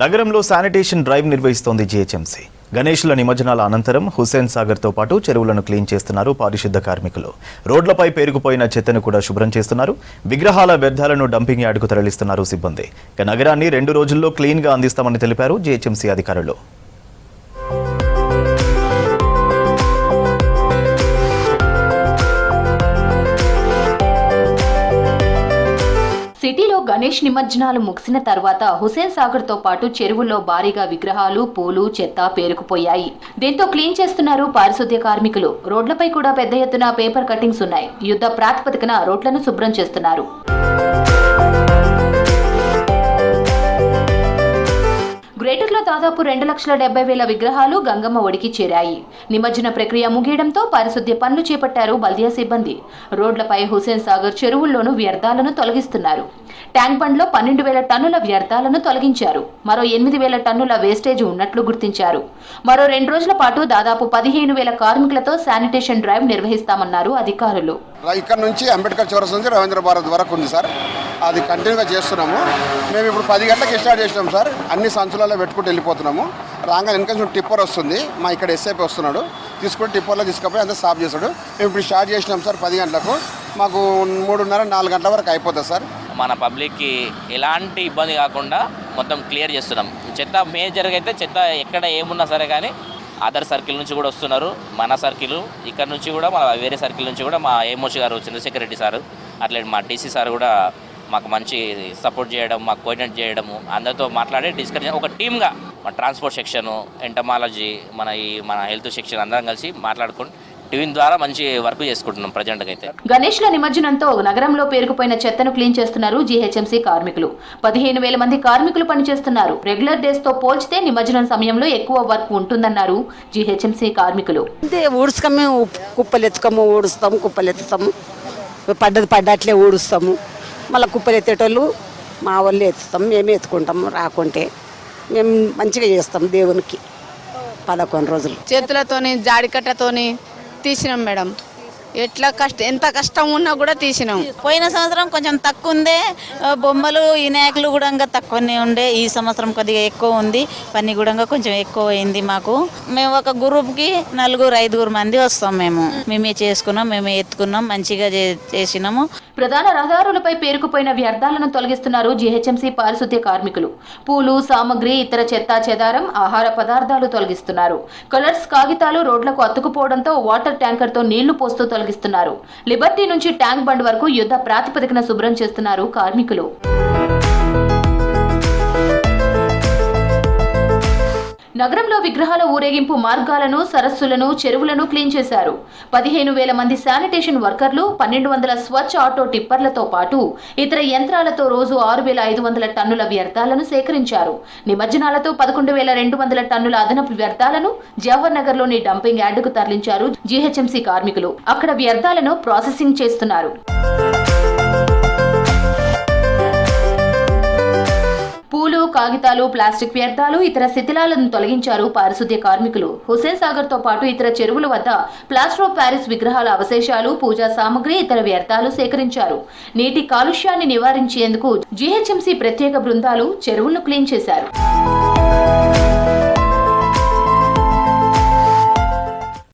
నగరంలో sanitation drive నిర్వహిస్తోంది GHMC. గణేష్ల నిమజ్జనాల అనంతరం హుస్సేన్ సాగర్తో పాటు చెరువులను క్లీన్ చేస్తున్నారు పారిశుద్ధ కార్మికులు. రోడ్లపై పేరుకుపోయిన చెత్తను కూడా శుభ్రం చేస్తున్నారు. విగ్రహాల వ్యర్థాలను డంపింగ్ యార్డుకు తరలిస్తున్నారు సిబ్బంది. ఇక నగరాన్ని 2 రోజుల్లో క్లీన్గా అందిస్తామని తెలిపారు జీహెచ్ఎంసీ అధికారులు. సిటీలో గణేష్ నిమజ్జనాలు ముగిసిన తర్వాత హుస్సేన్ సాగర్ తో పాటు చెరువుల్లో భారీగా విగ్రహాలు, పూలు, చెత్త పేరుకుపోయాయి. దీంతో క్లీన్ చేస్తున్నారు పారిశుద్ధ్య కార్మికులు. రోడ్లపై కూడా పెద్ద ఎత్తున పేపర్ కటింగ్స్ ఉన్నాయి. యుద్ధ ప్రాతిపదికన రోడ్లను శుభ్రం చేస్తున్నారు. గ్రేటర్లో దాదాపు 2,70,000 విగ్రహాలు గంగమ్మ ఒడికి చేరాయి. నిమజ్జన ప్రక్రియ ముగియడంతో పారిశుద్ధ్య పనులు చేపట్టారు బల్దియా సిబ్బంది. రోడ్లపై హుస్సేన్ సాగర్ చెరువుల్లోనూ వ్యర్థాలను తొలగిస్తున్నారు. ట్యాంక్ బండ్లో 12,000 టన్నుల వ్యర్థాలను తొలగించారు. మరో 8,000 టన్నుల వేస్టేజ్ ఉన్నట్లు గుర్తించారు. మరో 2 రోజుల పాటు దాదాపు 15,000 కార్మికులతో శానిటేషన్ డ్రైవ్ నిర్వహిస్తామన్నారు అధికారులు. ఇక్కడ నుంచి అంబేద్కర్ చౌరస్ నుంచి రవీంద్ర భారత్ వరకు ఉంది సార్. అది కంటిన్యూగా చేస్తున్నాము. మేము ఇప్పుడు 10 గంటలకు స్టార్ట్ చేసినాం సార్. అన్ని సంచులలో పెట్టుకుంటూ వెళ్ళిపోతున్నాము. రాగా వెనక టిప్పర్ వస్తుంది. మా ఇక్కడ ఎస్ఐపీ వస్తున్నాడు. తీసుకుంటే టిప్పర్లో తీసుకుపోయి అంతా సాఫ్ చేస్తాడు. మేము ఇప్పుడు స్టార్ట్ చేసినాం సార్ 10 గంటలకు. మాకు 3:30-4 గంటల వరకు అయిపోతుంది సార్. మన పబ్లిక్కి ఎలాంటి ఇబ్బంది కాకుండా మొత్తం క్లియర్ చేస్తున్నాం. చెత్త మేజర్గా అయితే చెత్త ఎక్కడ ఏమున్నా సరే కానీ అదర్ సర్కిల్ నుంచి కూడా వస్తున్నారు. మన సర్కిల్ ఇక్కడ నుంచి కూడా మన వేరే సర్కిల్ నుంచి కూడా మా ఏమోషి గారు, చంద్రశేఖర్ రెడ్డి సారు, అట్లే మా డీసీ సార్ కూడా మాకు మంచి సపోర్ట్ చేయడం, మాకు కోఆర్డినేట్ చేయడము, అందరితో మాట్లాడి డిస్కషన్ ఒక టీమ్గా మన ట్రాన్స్పోర్ట్ సెక్షను, ఎంటమాలజీ, మన హెల్త్ సెక్షన్ అందరం కలిసి మాట్లాడుకుని టీవీ ద్వారా మంచి వర్క్ చేసుకుంటున్నాం ప్రజెంట్గా అయితే. గణేష్ల నిమజ్జనంతో నగరంలో పేరుకుపోయిన చెత్తను క్లీన్ చేస్తున్నారు జీహెచ్ఎంసీ కార్మికులు. 15,000 మంది కార్మికులు పనిచేస్తున్నారు. రెగ్యులర్ డేస్ తో పోల్చితే నిమజ్జనం సమయంలో ఎక్కువ వర్క్ ఉంటుందన్నారు జీహెచ్ఎంసీ కార్మికులు. ఊడ్చుకము, కుప్పలు ఎత్తుకము, ఊడుస్తాము, కుప్పలు ఎత్తుతాము, పడ్డట్లే ఊడుస్తాము. మళ్ళీ కుప్పలు ఎత్తేటోళ్ళు మా వాళ్ళు ఎత్తుతాము, మేమే ఎత్తుకుంటాము. రాకుంటే మేము మంచిగా చేస్తాం దేవునికి. 11 రోజులు చేతులతోని జాడికట్టతోని తీసినాం మేడం. ఎంత కష్టం ఉన్నా కూడా తీసినాం. పోయిన సంవత్సరం కొంచెం తక్కువ ఉండే, బొమ్మలు వినాయకులు కూడా తక్కువనే ఉండే. ఈ సంవత్సరం కొద్దిగా ఎక్కువ ఉంది. పని కూడా కొంచెం ఎక్కువ అయింది మాకు. మేము ఒక గ్రూప్కి 4-5 మంది వస్తాం. మేమే చేసుకున్నాం, మేమే ఎత్తుకున్నాం, మంచిగా చేసినాము. ప్రధాన రహదారులపై పేరుకుపోయిన వ్యర్థాలను తొలగిస్తున్నారు జీహెచ్ఎంసీ పారిశుద్ధ్య కార్మికులు. పూలు, సామగ్రి, ఇతర చెత్తా చెదారం, ఆహార పదార్థాలు తొలగిస్తున్నారు. కలర్స్, కాగితాలు రోడ్లకు అతుకుపోవడంతో వాటర్ ట్యాంకర్ తో నీళ్లు పోస్తూ తొలగిస్తున్నారు. లిబర్టీ నుంచి ట్యాంక్ బండ్ వరకు యుద్ధ ప్రాతిపదికన శుభ్రం చేస్తున్నారు కార్మికులు. నగరంలో విగ్రహాల ఊరేగింపు మార్గాలను, సరస్సులను, చెరువులను క్లీన్ చేశారు. 15,000 మంది శానిటేషన్ వర్కర్లు, 1,200 స్వచ్ఛ ఆటో టిప్పర్లతో పాటు ఇతర యంత్రాలతో రోజు 6,500 టన్నుల వ్యర్థాలను సేకరించారు. నిమజ్జనాలతో 11,200 టన్నుల అదనపు వ్యర్థాలను జవహర్ నగర్ లోని డంపింగ్ యార్డుకు తరలించారు జీహెచ్ఎంసీ కార్మికులు. అక్కడ వ్యర్థాలను ప్రాసెసింగ్ చేస్తున్నారు. పూలు, కాగితాలు, ప్లాస్టిక్ వ్యర్థాలు, ఇతర శిథిలాలను తొలగించారు పారిశుద్ధ్య కార్మికులు. హుస్సేన్ సాగర్ తో పాటు ఇతర చెరువుల వద్ద ప్లాస్టర్ ఆఫ్ ప్యారిస్ విగ్రహాల అవశేషాలు, పూజా సామగ్రి, ఇతర వ్యర్థాలు సేకరించారు. నీటి కాలుష్యాన్ని నివారించేందుకు జీహెచ్ఎంసీ ప్రత్యేక బృందాలు చెరువులను క్లీన్ చేశారు.